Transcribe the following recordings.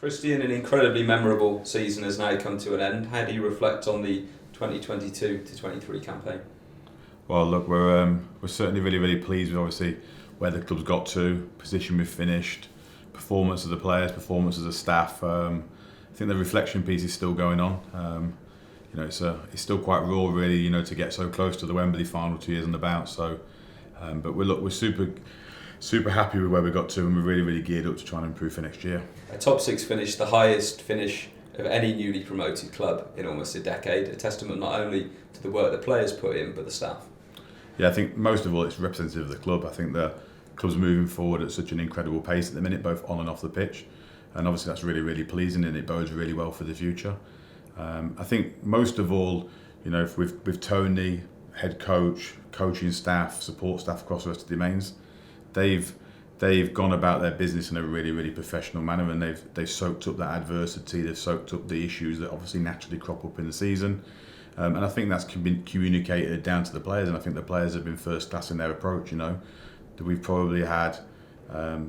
Kristjaan, an incredibly memorable season has now come to an end. How do you reflect on the 2022 to 23 campaign? Well, look, we're certainly really pleased with obviously where the club's got to, position we've finished, performance of the players, performance of the staff. I think the reflection piece is still going on. It's still quite raw, really, to get so close to the Wembley final 2 years on the bounce. So, but we're super happy with where we got to, and we're really geared up to try and improve for next year. A top six finish, the highest finish of any newly promoted club in almost a decade. A testament not only to the work the players put in, but the staff. Yeah, I think most of all it's representative of the club. I think the club's moving forward at such an incredible pace at the minute, both on and off the pitch, and obviously that's really pleasing, and it bodes really well for the future. I think most of all, with Tony, head coach, coaching staff, support staff across the rest of the domains, they've gone about their business in a really professional manner, and they've soaked up that adversity, they've soaked up the issues that obviously naturally crop up in the season, and I think that's been communicated down to the players, and I think the players have been first class in their approach. That we've probably had a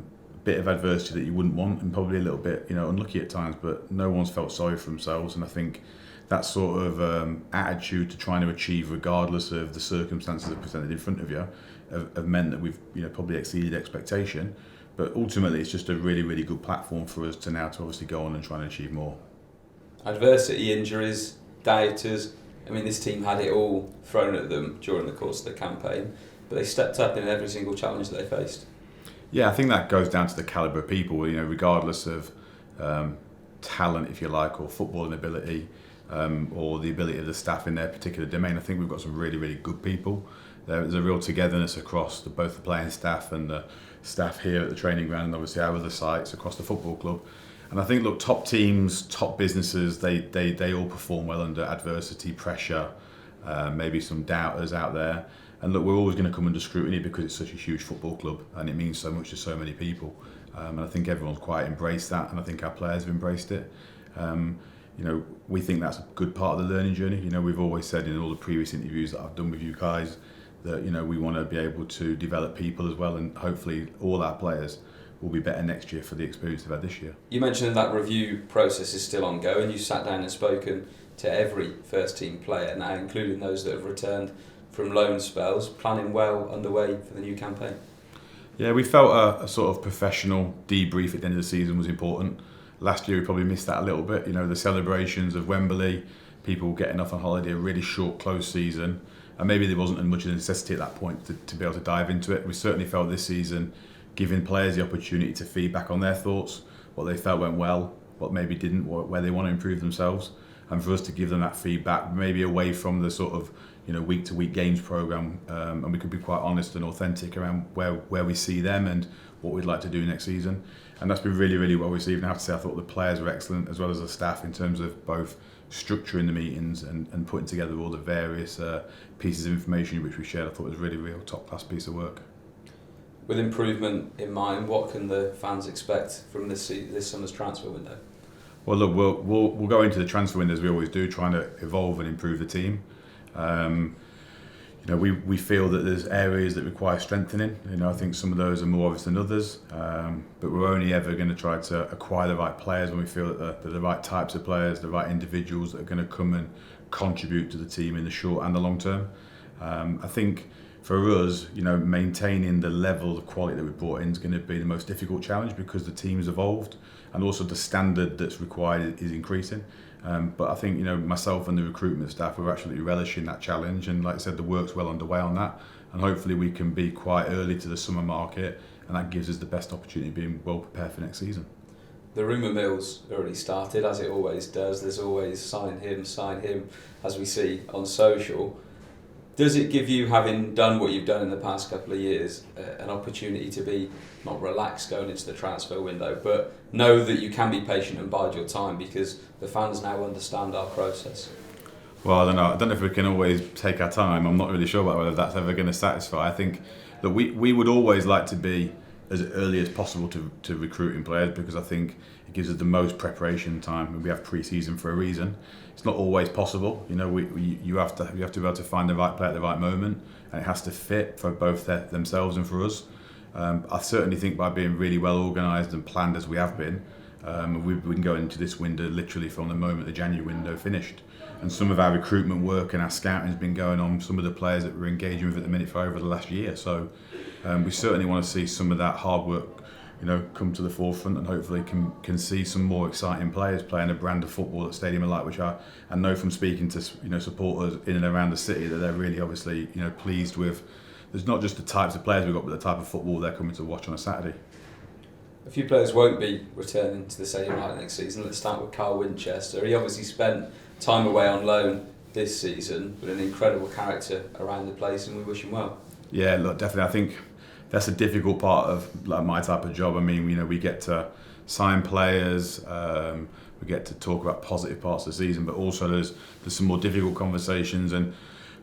bit of adversity that you wouldn't want, and probably a little bit unlucky at times, but no one's felt sorry for themselves, and I think that sort of attitude to trying to achieve regardless of the circumstances that are presented in front of you have meant that we've probably exceeded expectation, but ultimately it's just a really good platform for us to now to obviously go on and try and achieve more. Adversity, injuries, doubters, this team had it all thrown at them during the course of the campaign, but they stepped up in every single challenge that they faced. Yeah, I think that goes down to the calibre of people, regardless of talent, if you like, or footballing ability, or the ability of the staff in their particular domain. I think we've got some really good people. There's a real togetherness across both the playing staff and the staff here at the training ground, and obviously our other sites across the football club. And I think, look, top teams, top businesses, they all perform well under adversity, pressure, maybe some doubters out there. And look, we're always going to come under scrutiny because it's such a huge football club and it means so much to so many people. And I think everyone's quite embraced that, and I think our players have embraced it. We think that's a good part of the learning journey. We've always said in all the previous interviews that I've done with you guys that we want to be able to develop people as well, and hopefully all our players will be better next year for the experience they've had this year. You mentioned that review process is still ongoing. You sat down and spoken to every first team player now, including those that have returned from loan spells, planning well underway for the new campaign. Yeah, we felt a sort of professional debrief at the end of the season was important. Last year we probably missed that a little bit. The celebrations of Wembley, people getting off on holiday, a really short, close season, and maybe there wasn't as much necessity at that point to be able to dive into it. We certainly felt this season giving players the opportunity to feedback on their thoughts, what they felt went well, what maybe didn't, where they want to improve themselves, and for us to give them that feedback, maybe away from the sort of week-to-week games programme, and we could be quite honest and authentic around where we see them and what we'd like to do next season. And that's been really well received. And I have to say, I thought the players were excellent, as well as the staff, in terms of both structuring the meetings and putting together all the various pieces of information which we shared. I thought it was really real top-class piece of work. With improvement in mind, what can the fans expect from this summer's transfer window? Well, look, we'll go into the transfer window as we always do, trying to evolve and improve the team. We feel that there's areas that require strengthening. I think some of those are more obvious than others, but we're only ever going to try to acquire the right players when we feel that they're the right types of players, the right individuals that are going to come and contribute to the team in the short and the long term. I think for us, maintaining the level of quality that we brought in is going to be the most difficult challenge, because the team's evolved and also the standard that's required is increasing. But I think myself and the recruitment staff are absolutely relishing that challenge, and like I said, the work's well underway on that, and hopefully we can be quite early to the summer market, and that gives us the best opportunity of being well prepared for next season. The rumour mill's already started, as it always does. There's always sign him, as we see on social. Does it give you, having done what you've done in the past couple of years, an opportunity to be not relaxed going into the transfer window, but know that you can be patient and bide your time, because the fans now understand our process? Well, I don't know if we can always take our time. I'm not really sure about whether that's ever going to satisfy. I think that we would always like to be as early as possible to recruiting players, because I think it gives us the most preparation time. We have pre-season for a reason. It's not always possible. You have to be able to find the right player at the right moment, and it has to fit for both themselves and for us. I certainly think by being really well organised and planned as we have been, We've been going into this window literally from the moment the January window finished. And some of our recruitment work and our scouting has been going on some of the players that we're engaging with at the minute for over the last year. So we certainly want to see some of that hard work, come to the forefront, and hopefully can see some more exciting players playing a brand of football at Stadium of Light, which I know from speaking to supporters in and around the city that they're really obviously pleased with. There's not just the types of players we've got, but the type of football they're coming to watch on a Saturday. A few players won't be returning to the Stadium of Light next season. Let's start with Carl Winchester. He obviously spent time away on loan this season, but an incredible character around the place, and we wish him well. Yeah, look, definitely. I think that's a difficult part of my type of job. I mean, we get to sign players, we get to talk about positive parts of the season, but also there's some more difficult conversations. And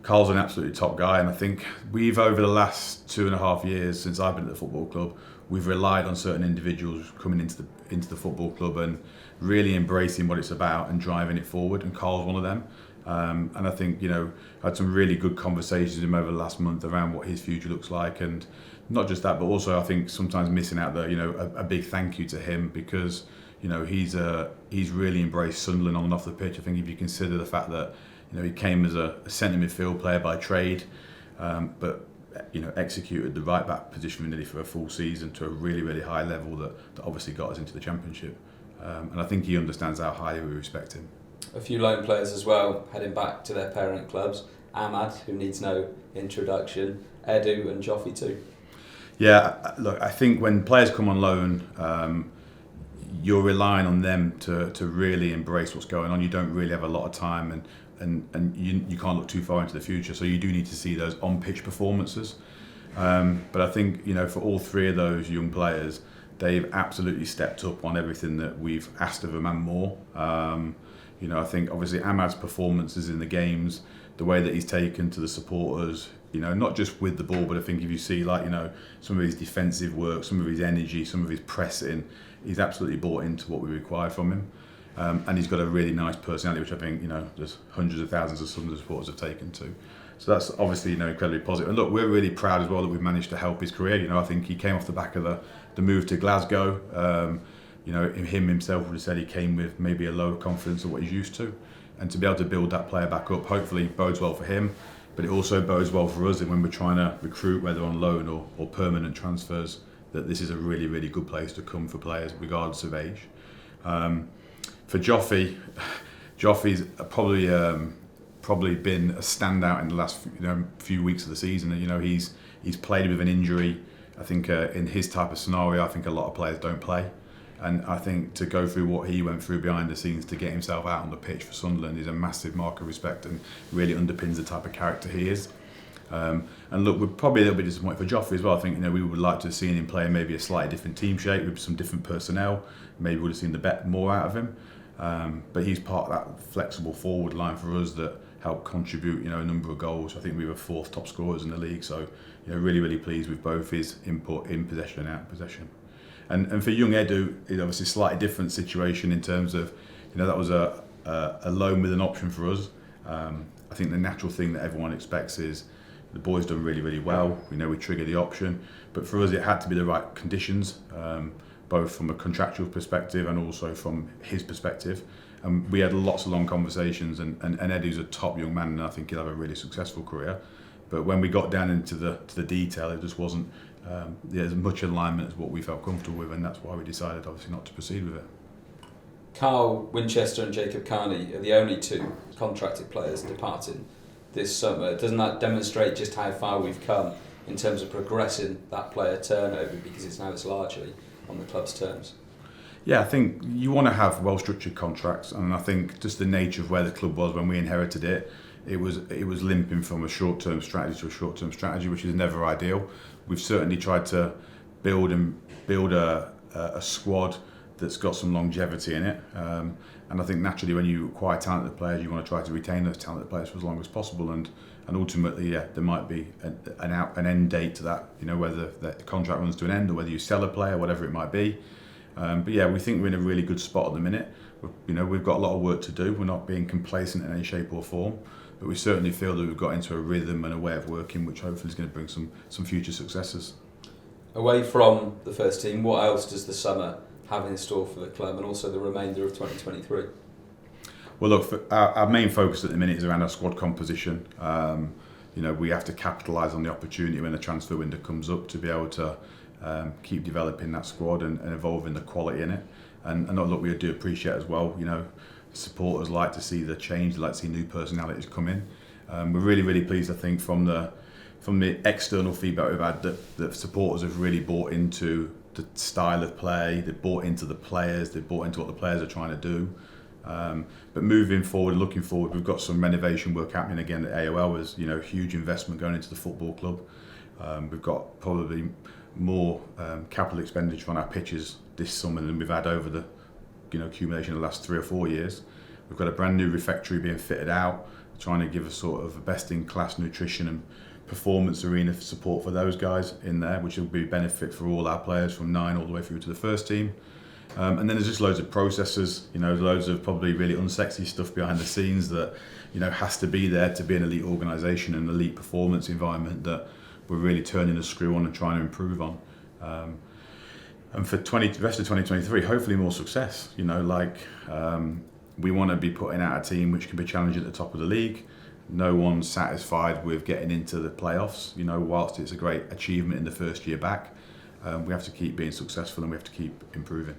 Carl's an absolutely top guy, and I think we've, over the last 2.5 years since I've been at the football club, we've relied on certain individuals coming into the football club and really embracing what it's about and driving it forward, and Carl's one of them. And I think I had some really good conversations with him over the last month around what his future looks like, and not just that, but also I think sometimes missing out a big thank you to him, because he's really embraced Sunderland on and off the pitch. I think if you consider the fact that he came as a centre midfield player by trade, but executed the right back position nearly for a full season to a really, really high level that obviously got us into the Championship. And I think he understands how highly we respect him. A few loan players as well, heading back to their parent clubs. Ahmad, who needs no introduction, Edu and Joffy too. Yeah, look, I think when players come on loan, you're relying on them to really embrace what's going on. You don't really have a lot of time, and you can't look too far into the future, so you do need to see those on-pitch performances. But I think for all three of those young players, they've absolutely stepped up on everything that we've asked of them and more. I think obviously Ahmad's performances in the games, the way that he's taken to the supporters, not just with the ball, but I think if you see some of his defensive work, some of his energy, some of his pressing, he's absolutely bought into what we require from him. And he's got a really nice personality, which I think there's hundreds of thousands of Sunderland supporters have taken to. So that's obviously incredibly positive. And look, we're really proud as well that we've managed to help his career. I think he came off the back of the move to Glasgow. Him himself would have said he came with maybe a lower confidence of what he's used to, and to be able to build that player back up, hopefully bodes well for him, but it also bodes well for us. And when we're trying to recruit, whether on loan or permanent transfers, that this is a really, really good place to come for players, regardless of age. For Joffy's probably been a standout in the last few weeks of the season. He's played with an injury. I think in his type of scenario, I think a lot of players don't play. And I think to go through what he went through behind the scenes to get himself out on the pitch for Sunderland is a massive mark of respect, and really underpins the type of character he is. And look, we're probably a little bit disappointed for Joffrey as well. I think we would like to have seen him play maybe a slightly different team shape with some different personnel. Maybe we would have seen the bet more out of him. But he's part of that flexible forward line for us that helped contribute a number of goals. I think we were 4th top scorers in the league, so really, really pleased with both his input in possession and out of possession. And for young Edu, it's obviously a slightly different situation in terms of that was a loan with an option for us. I think the natural thing that everyone expects is the boy's done really, really well. We trigger the option, but for us it had to be the right conditions, both from a contractual perspective and also from his perspective. And we had lots of long conversations, and Edu's a top young man, and I think he'll have a really successful career. But when we got down into the detail, it just wasn't as much alignment as what we felt comfortable with, and that's why we decided obviously not to proceed with it. Carl Winchester and Jacob Carney are the only 2 contracted players departing this summer. Doesn't that demonstrate just how far we've come in terms of progressing that player turnover, because it's now largely on the club's terms? Yeah, I think you want to have well-structured contracts, and I think just the nature of where the club was when we inherited it, it was limping from a short-term strategy to a short-term strategy, which is never ideal. We've certainly tried to build a squad that's got some longevity in it, and I think naturally when you acquire talented players, you want to try to retain those talented players for as long as possible, and ultimately, there might be an end date to that, whether the contract runs to an end or whether you sell a player, whatever it might be. But yeah, we think we're in a really good spot at the minute. We've got a lot of work to do. We're not being complacent in any shape or form, but we certainly feel that we've got into a rhythm and a way of working which hopefully is going to bring some future successes. Away from the first team, what else does the summer have in store for the club and also the remainder of 2023? Well, look, our main focus at the minute is around our squad composition. We have to capitalise on the opportunity when the transfer window comes up to be able to keep developing that squad and evolving the quality in it. And look, we do appreciate as well, supporters like to see the change, like to see new personalities come in. We're really, really pleased, I think, from the external feedback we've had that supporters have really bought into the style of play, they've bought into the players, they've bought into what the players are trying to do. But moving forward, looking forward, we've got some renovation work happening again at AOL. There's huge investment going into the football club. We've got probably more capital expenditure on our pitches this summer than we've had over the accumulation of the last 3 or 4 years. We've got a brand new refectory being fitted out, trying to give a sort of best-in-class nutrition and performance arena for support for those guys in there, which will be a benefit for all our players from 9 all the way through to the first team. And then there's just loads of processes, loads of probably really unsexy stuff behind the scenes that, has to be there to be an elite organisation and elite performance environment that we're really turning the screw on and trying to improve on. And for the rest of 2023, hopefully more success. We want to be putting out a team which can be challenging at the top of the league. No one's satisfied with getting into the playoffs. Whilst it's a great achievement in the first year back, we have to keep being successful and we have to keep improving.